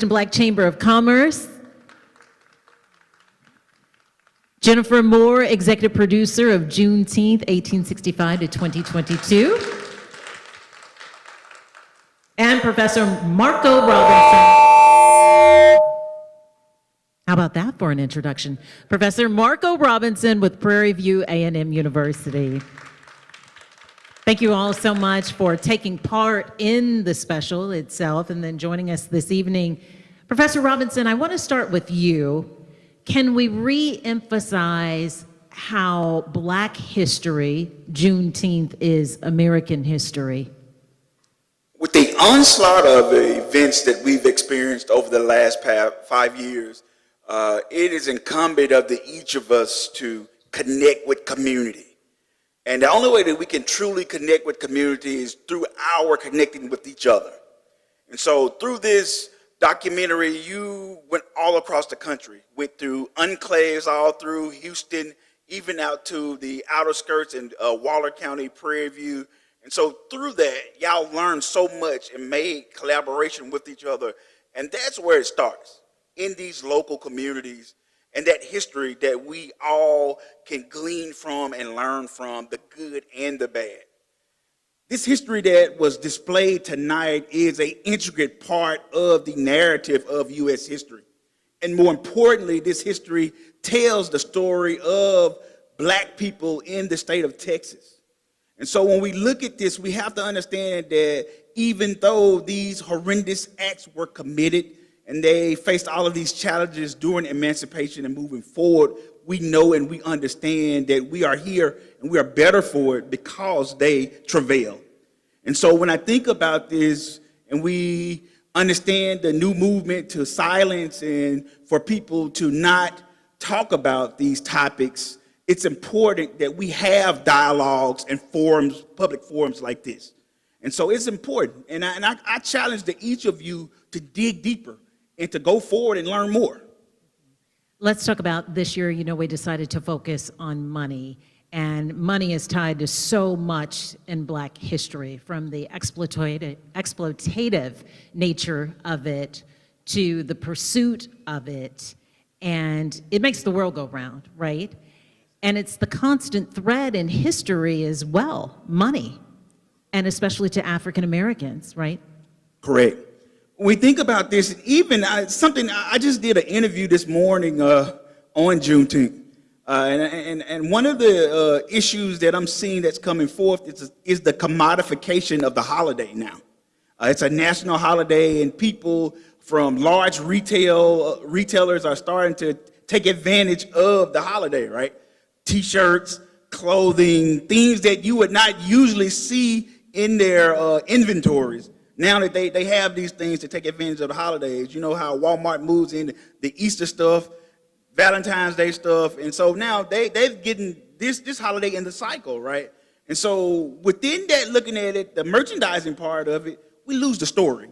Black Chamber of Commerce. Jennifer Moore, executive producer of Juneteenth, 1865 to 2022. And Professor Marco Robinson. How about that for an introduction? Professor Marco Robinson with Prairie View A&M University. Thank you all so much for taking part in the special itself and then joining us this evening. Professor Robinson, I want to start with you. Can we re-emphasize how Black history, Juneteenth, is American history? With the onslaught of events that we've experienced over the last 5 years, it is incumbent of each of us to connect with community. And the only way that we can truly connect with community is through our connecting with each other. And so through this documentary, you went all across the country, went through enclaves all through Houston, even out to the outer skirts in Waller County, Prairie View. And so through that, y'all learned so much and made collaboration with each other. And that's where it starts, in these local communities and that history that we all can glean from and learn from, the good and the bad. This history that was displayed tonight is an intricate part of the narrative of U.S. history. And more importantly, this history tells the story of Black people in the state of Texas. And so when we look at this, we have to understand that even though these horrendous acts were committed and they faced all of these challenges during emancipation and moving forward, we know and we understand that we are here and we are better for it because they travail. And so when I think about this and we understand the new movement to silence and for people to not talk about these topics, it's important that we have dialogues and forums, public forums like this. And so it's important. And I challenge each of you to dig deeper and to go forward and learn more. Let's talk about this year. You know, we decided to focus on money. And money is tied to so much in Black history, from the exploitative nature of it to the pursuit of it. And it makes the world go round, right? And it's the constant thread in history as well, money, and especially to African Americans, right? Correct. When we think about this, even something, I just did an interview this morning on Juneteenth. And one of the issues that I'm seeing that's coming forth is the commodification of the holiday now. It's a national holiday, and people from large retailers are starting to take advantage of the holiday, right? T-shirts, clothing, things that you would not usually see in their inventories. Now that they have these things to take advantage of the holidays. You know how Walmart moves in the Easter stuff, Valentine's Day stuff, and so now they've getting this holiday in the cycle, right? And so within that, looking at it, the merchandising part of it, we lose the story.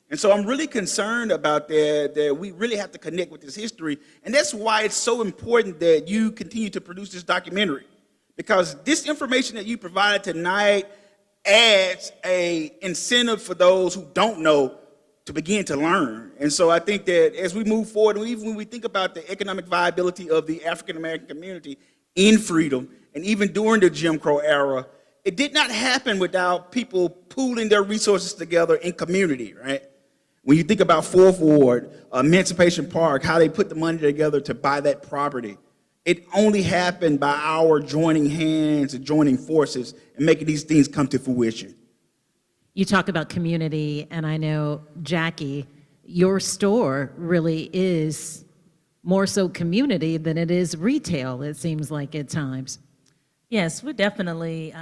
And so I'm really concerned about that we really have to connect with this history, and that's why it's so important that you continue to produce this documentary, because this information that you provided tonight adds a incentive for those who don't know to begin to learn. And so I think that as we move forward, and even when we think about the economic viability of the African American community in freedom, and even during the Jim Crow era, it did not happen without people pooling their resources together in community, right? When you think about Fourth Ward, Emancipation Park, how they put the money together to buy that property, it only happened by our joining hands and joining forces and making these things come to fruition. You talk about community, and I know, Jackie, your store really is more so community than it is retail, it seems like at times. Yes, we definitely,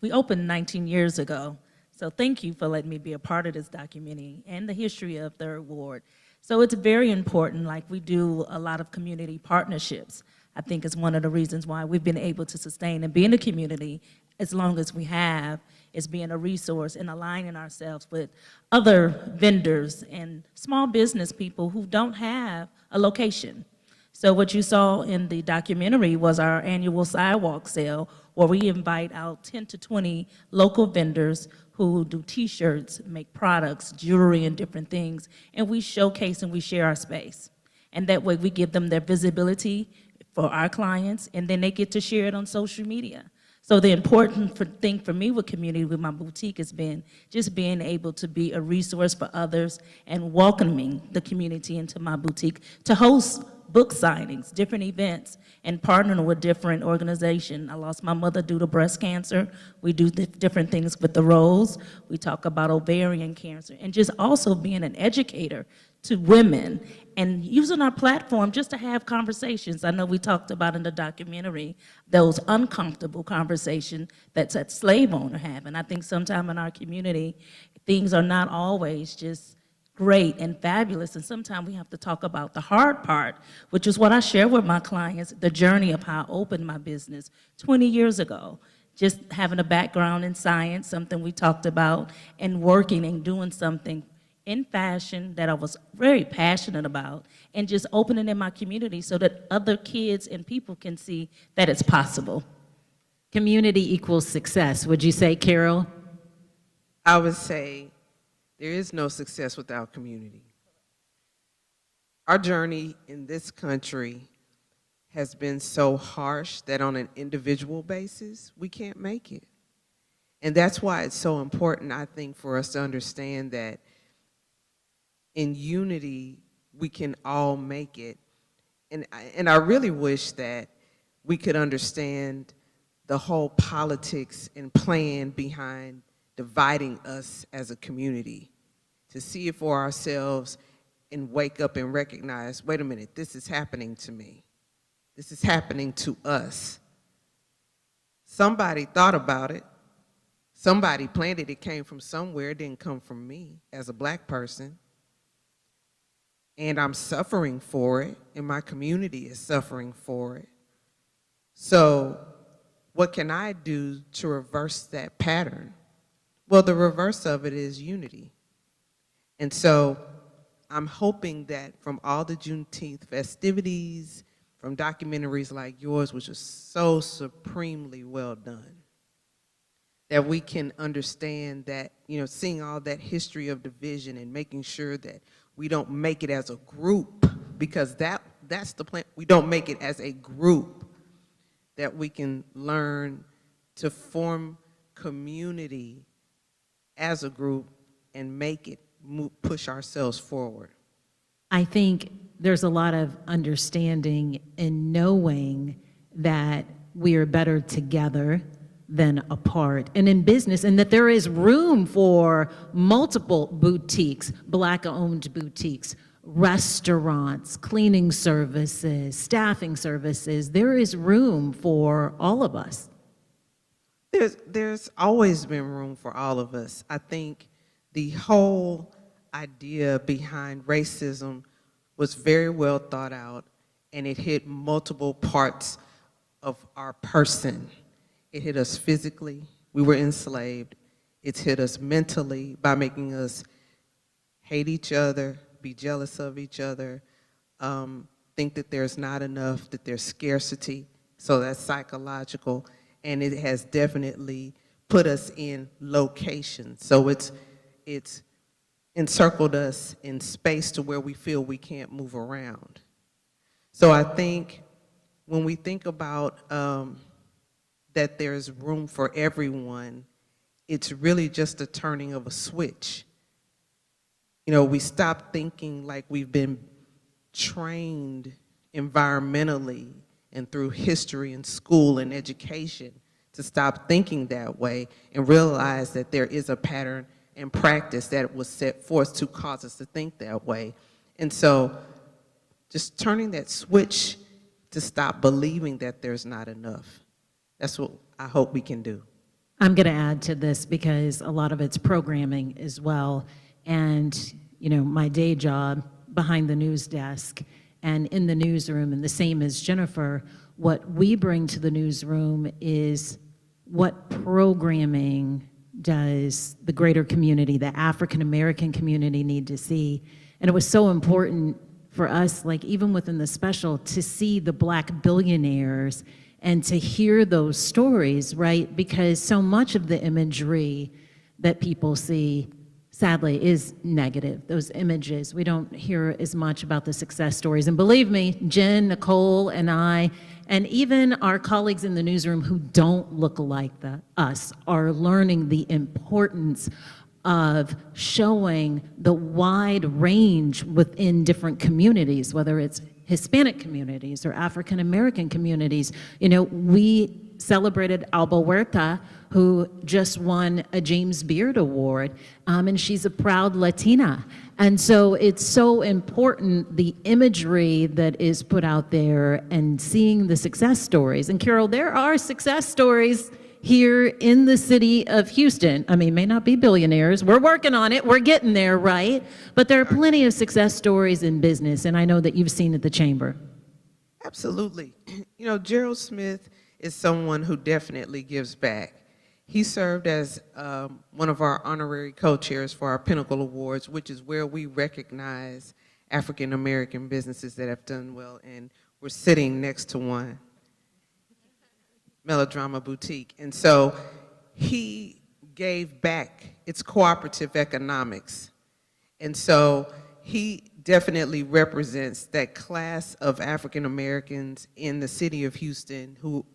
we opened 19 years ago. So thank you for letting me be a part of this documentary and the history of Third Ward. So it's very important, like we do a lot of community partnerships. I think it's one of the reasons why we've been able to sustain and be in the community as long as we have, is being a resource and aligning ourselves with other vendors and small business people who don't have a location. So what you saw in the documentary was our annual sidewalk sale, where we invite out 10 to 20 local vendors who do T-shirts, make products, jewelry, and different things, and we showcase and we share our space. And that way we give them their visibility for our clients, and then they get to share it on social media. So the important thing for me with community, with my boutique, has been just being able to be a resource for others and welcoming the community into my boutique to host book signings, different events, and partnering with different organizations. I lost my mother due to breast cancer. We do different things with the Rose. We talk about ovarian cancer, and just also being an educator to women and using our platform just to have conversations. I know we talked about in the documentary those uncomfortable conversations that slave owner have, and I think sometime in our community, things are not always just great and fabulous, and sometimes we have to talk about the hard part, which is what I share with my clients, the journey of how I opened my business 20 years ago. Just having a background in science, something we talked about, and working and doing something in fashion that I was very passionate about, and just opening in my community so that other kids and people can see that it's possible. Community equals success, would you say, Carol? I would say there is no success without community. Our journey in this country has been so harsh that on an individual basis, we can't make it. And that's why it's so important, I think, for us to understand that in unity, we can all make it. And I really wish that we could understand the whole politics and plan behind dividing us as a community, to see it for ourselves and wake up and recognize, wait a minute, this is happening to me. This is happening to us. Somebody thought about it. Somebody planned it. It came from somewhere. It didn't come from me as a Black person. And I'm suffering for it, and my community is suffering for it. So what can I do to reverse that pattern? Well, the reverse of it is unity. And so I'm hoping that from all the Juneteenth festivities, from documentaries like yours, which is so supremely well done, that we can understand that, seeing all that history of division and making sure that we don't make it as a group, because that's the plan. We don't make it as a group, that we can learn to form community as a group and make it push ourselves forward. I think there's a lot of understanding in knowing that we are better together than apart, and in business, and that there is room for multiple boutiques, Black-owned boutiques, restaurants, cleaning services, staffing services. There is room for all of us. There's always been room for all of us. I think the whole idea behind racism was very well thought out, and it hit multiple parts of our person. It hit us physically. We were enslaved. It's hit us mentally by making us hate each other, be jealous of each other, think that there's not enough, that there's scarcity. So that's psychological. And it has definitely put us in location. So it's encircled us in space to where we feel we can't move around. So I think when we think about that there's room for everyone, it's really just a turning of a switch. We stop thinking like we've been trained environmentally and through history and school and education to stop thinking that way and realize that there is a pattern and practice that was set forth to cause us to think that way. And so just turning that switch to stop believing that there's not enough. That's what I hope we can do. I'm going to add to this because a lot of it's programming as well. And, my day job behind the news desk and in the newsroom, and the same as Jennifer, what we bring to the newsroom is what programming does the greater community, the African American community, need to see. And it was so important for us, like even within the special, to see the Black billionaires and to hear those stories, right? Because so much of the imagery that people see, sadly, is negative. Those images, we don't hear as much about the success stories. And believe me, Jen, Nicole, and I, and even our colleagues in the newsroom who don't look like us are learning the importance of showing the wide range within different communities, whether it's Hispanic communities or African American communities. You know, we celebrated Alba Huerta, who just won a James Beard Award, and she's a proud Latina. And so it's so important, the imagery that is put out there and seeing the success stories. And Carol, there are success stories here in the city of Houston. I mean, may not be billionaires. We're working on it. We're getting there, right? But there are plenty of success stories in business, and I know that you've seen at the Chamber. Absolutely. You know, Gerald Smith is someone who definitely gives back. He served as one of our honorary co-chairs for our Pinnacle Awards, which is where we recognize African American businesses that have done well, and we're sitting next to one, Melodrama Boutique. And so he gave back. It's cooperative economics. And so he definitely represents that class of African Americans in the city of Houston who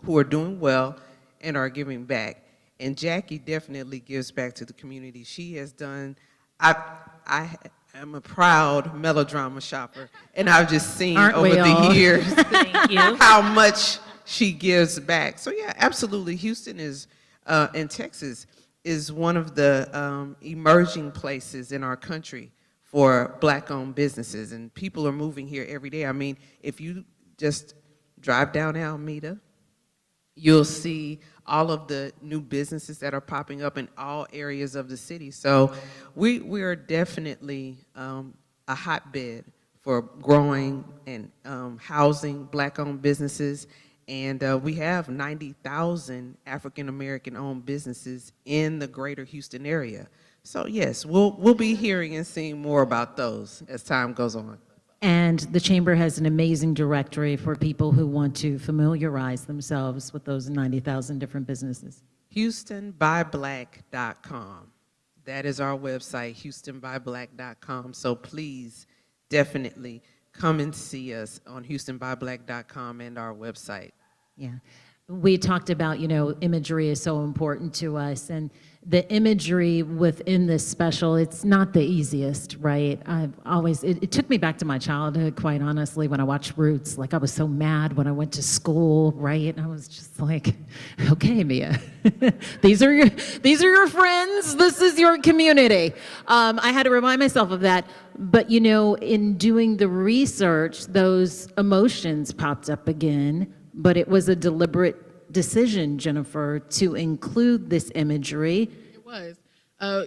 are doing well and are giving back. And Jackie definitely gives back to the community. She has done, I am a proud melodrama shopper, and I've just seen over the years Thank you. how much she gives back. So yeah, absolutely. Houston is, and Texas is one of the emerging places in our country for Black-owned businesses, and people are moving here every day. I mean, if you just drive down Alameda, you'll see all of the new businesses that are popping up in all areas of the city. So we are definitely a hotbed for growing and housing Black-owned businesses. And we have 90,000 African-American owned businesses in the greater Houston area. So yes, we'll be hearing and seeing more about those as time goes on. And the Chamber has an amazing directory for people who want to familiarize themselves with those 90,000 different businesses. HoustonByBlack.com. That is our website, HoustonByBlack.com. So please, definitely come and see us on HoustonByBlack.com and our website. Yeah. We talked about, you know, imagery is so important to us, and the imagery within this special, it's not the easiest, right? It took me back to my childhood, quite honestly, when I watched Roots. Like, I was so mad when I went to school, right? And I was just like, okay, Mia, these are your friends. This is your community. I had to remind myself of that. But, you know, in doing the research, those emotions popped up again. But it was a deliberate decision, Jennifer, to include this imagery. It was.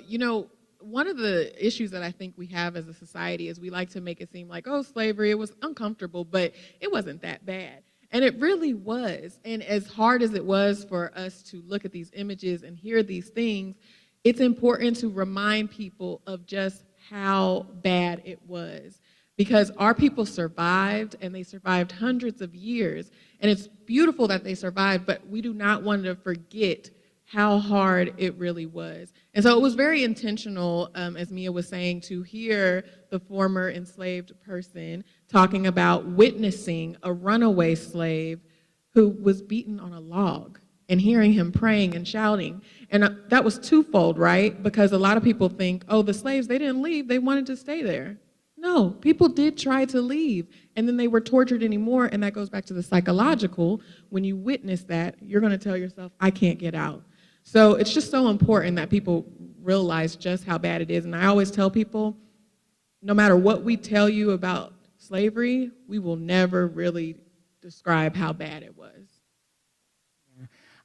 You know, one of the issues that I think we have as a society is we like to make it seem like, oh, slavery, it was uncomfortable, but it wasn't that bad. And it really was. And as hard as it was for us to look at these images and hear these things, it's important to remind people of just how bad it was. Because our people survived, and they survived hundreds of years. And it's beautiful that they survived, but we do not want to forget how hard it really was. And so it was very intentional, as Mia was saying, to hear the former enslaved person talking about witnessing a runaway slave who was beaten on a log and hearing him praying and shouting. And that was twofold, right? Because a lot of people think, oh, the slaves, they didn't leave, they wanted to stay there. No, people did try to leave, and then they were tortured anymore, and that goes back to the psychological. When you witness that, you're going to tell yourself, I can't get out. So it's just so important that people realize just how bad it is. And I always tell people, no matter what we tell you about slavery, we will never really describe how bad it was.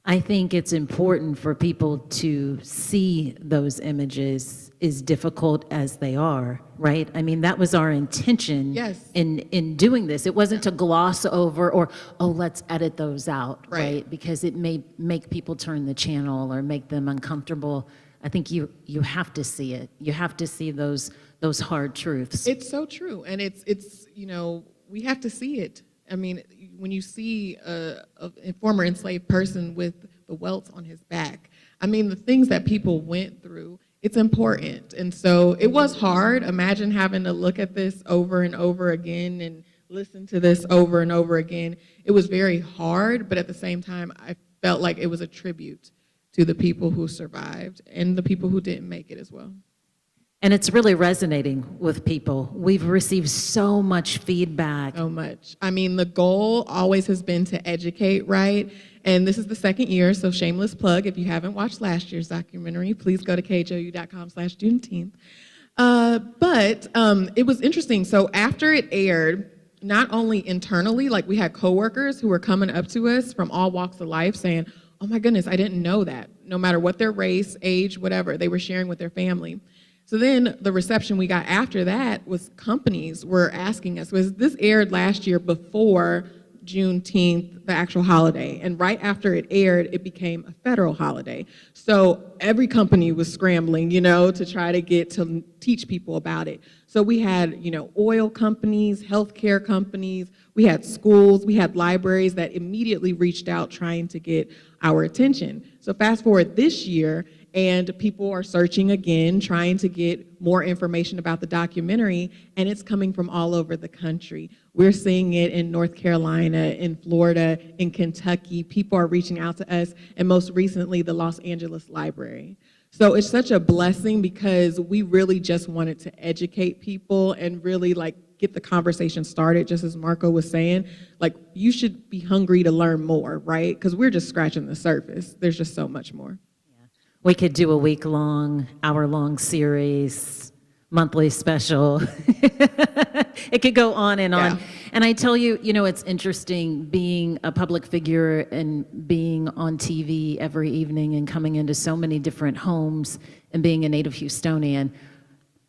I think it's important for people to see those images, as difficult as they are, right? I mean, that was our intention in doing this. It wasn't to gloss over or, oh, let's edit those out, right? Because it may make people turn the channel or make them uncomfortable. I think you have to see it. You have to see those hard truths. It's so true, and it's you know, we have to see it. I mean, when you see a former enslaved person with the welts on his back, I mean, the things that people went through, it's important. And so it was hard. Imagine having to look at this over and over again and listen to this over and over again. It was very hard, but at the same time, I felt like it was a tribute to the people who survived and the people who didn't make it as well. And it's really resonating with people. We've received so much feedback. So much. I mean, the goal always has been to educate, right? And this is the second year, so shameless plug. If you haven't watched last year's documentary, please go to khou.com/Juneteenth. But it was interesting. So after it aired, not only internally, like we had coworkers who were coming up to us from all walks of life saying, oh my goodness, I didn't know that. No matter what their race, age, whatever, they were sharing with their family. So then the reception we got after that was companies were asking us, was this aired last year before Juneteenth, the actual holiday, and right after it aired, it became a federal holiday. So every company was scrambling, to try to get to teach people about it. So we had, oil companies, healthcare companies, we had schools, we had libraries that immediately reached out trying to get our attention. So fast forward this year, and people are searching again, trying to get more information about the documentary, and it's coming from all over the country. We're seeing it in North Carolina, in Florida, in Kentucky. People are reaching out to us, and most recently, the Los Angeles Library. So it's such a blessing because we really just wanted to educate people and really get the conversation started, just as Marco was saying. You should be hungry to learn more, right? Because we're just scratching the surface. There's just so much more. We could do a week-long, hour-long series, monthly special. It could go on and on. Yeah. And I tell you, it's interesting being a public figure and being on TV every evening and coming into so many different homes and being a native Houstonian.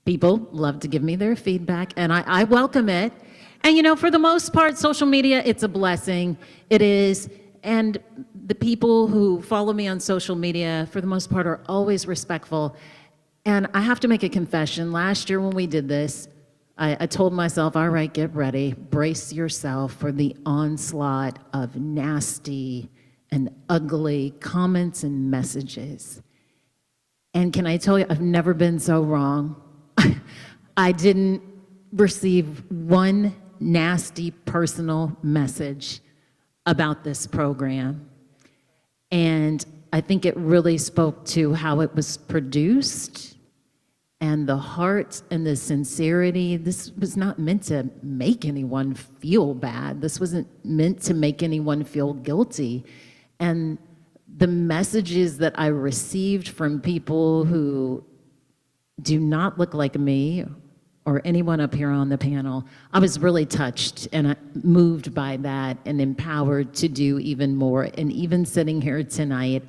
People love to give me their feedback, and I welcome it. And for the most part, social media, it's a blessing. It is. And the people who follow me on social media, for the most part, are always respectful. And I have to make a confession. Last year when we did this, I told myself, all right, get ready. Brace yourself for the onslaught of nasty and ugly comments and messages. And can I tell you, I've never been so wrong. I didn't receive one nasty personal message about this program. And I think it really spoke to how it was produced and the heart and the sincerity. This was not meant to make anyone feel bad. This wasn't meant to make anyone feel guilty. And the messages that I received from people who do not look like me or anyone up here on the panel, I was really touched and moved by that and empowered to do even more. And even sitting here tonight,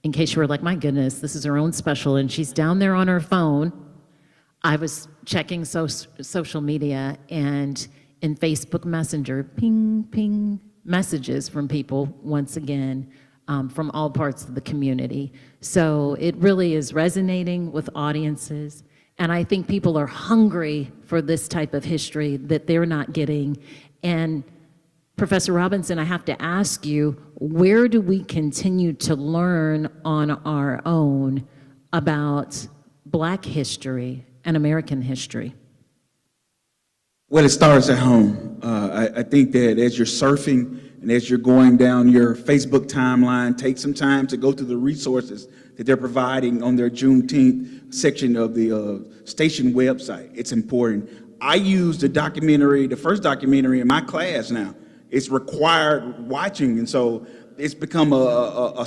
in case you were like, my goodness, this is her own special and she's down there on her phone, I was checking social media and in Facebook Messenger, ping, ping, messages from people once again, from all parts of the community. So it really is resonating with audiences. And I think people are hungry for this type of history that they're not getting. And Professor Robinson, I have to ask you, where do we continue to learn on our own about Black history and American history? Well, it starts at home. I think that as you're surfing and as you're going down your Facebook timeline, take some time to go through the resources that they're providing on their Juneteenth section of the station website. It's important. I use the first documentary in my class now. It's required watching, and so it's become a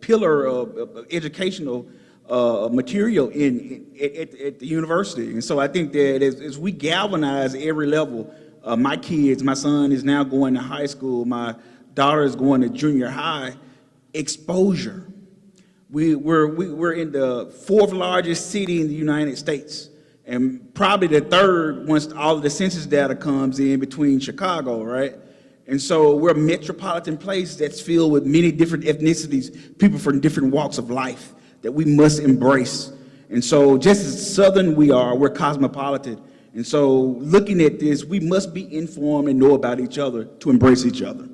pillar of educational material at the university. And so I think that as we galvanize every level, my son is now going to high school, my daughter is going to junior high, exposure. We're in the fourth largest city in the United States, and probably the third once all of the census data comes in between Chicago, right? And so we're a metropolitan place that's filled with many different ethnicities, people from different walks of life that we must embrace. And so just as Southern we're cosmopolitan. And so looking at this, we must be informed and know about each other to embrace each other.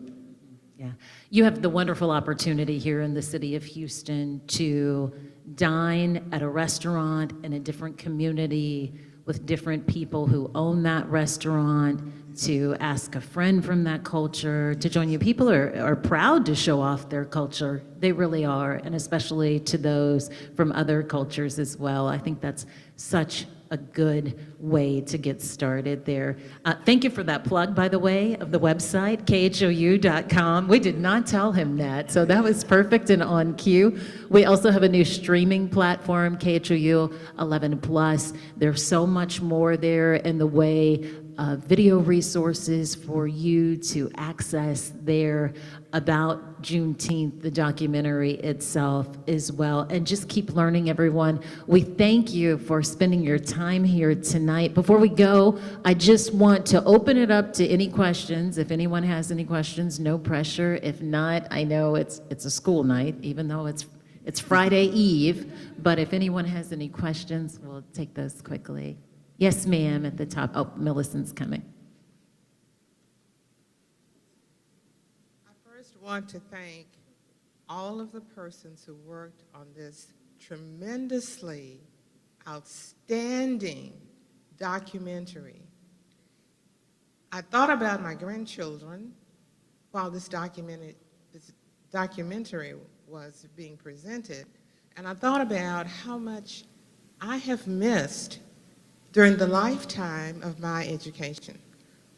Yeah. You have the wonderful opportunity here in the city of Houston to dine at a restaurant in a different community with different people who own that restaurant, to ask a friend from that culture to join you. People are proud to show off their culture. They really are, and especially to those from other cultures as well. I think that's such a good way to get started there. Thank you for that plug, by the way, of the website, khou.com. We did not tell him that, so that was perfect and on cue. We also have a new streaming platform, KHOU 11+. There's so much more there in the way of video resources for you to access there about Juneteenth, the documentary itself as well. And just keep learning, everyone. We thank you for spending your time here tonight. Before we go, I just want to open it up to any questions. If anyone has any questions, no pressure. If not, I know it's a school night, even though it's Friday Eve. But if anyone has any questions, we'll take those quickly. Yes, ma'am, at the top. Oh, Millicent's coming. I first want to thank all of the persons who worked on this tremendously outstanding documentary. I thought about my grandchildren while this documentary was being presented, and I thought about how much I have missed during the lifetime of my education.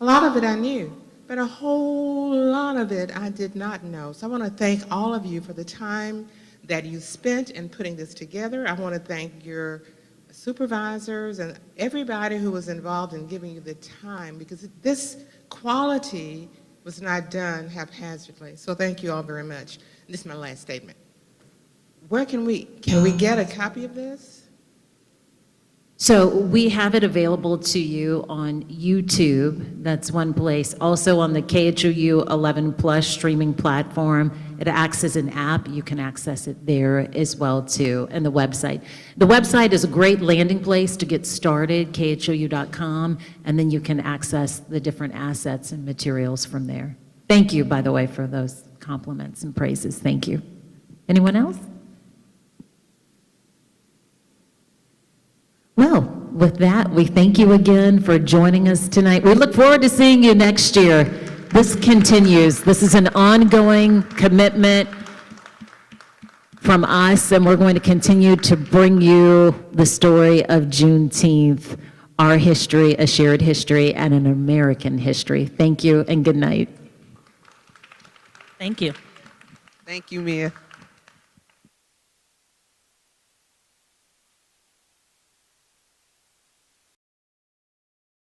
A lot of it I knew, but a whole lot of it I did not know. So I want to thank all of you for the time that you spent in putting this together. I want to thank your supervisors and everybody who was involved in giving you the time, because this quality was not done haphazardly. So thank you all very much. This is my last statement. Where can we get a copy of this? So we have it available to you on YouTube. That's one place. Also on the KHOU 11+ streaming platform. It acts as an app. You can access it there as well too, and the website. The website is a great landing place to get started, khou.com, and then you can access the different assets and materials from there. Thank you, by the way, for those compliments and praises. Thank you. Anyone else? Well, with that, we thank you again for joining us tonight. We look forward to seeing you next year. This continues. This is an ongoing commitment from us, and we're going to continue to bring you the story of Juneteenth, our history, a shared history, and an American history. Thank you, and good night. Thank you. Thank you, Mia.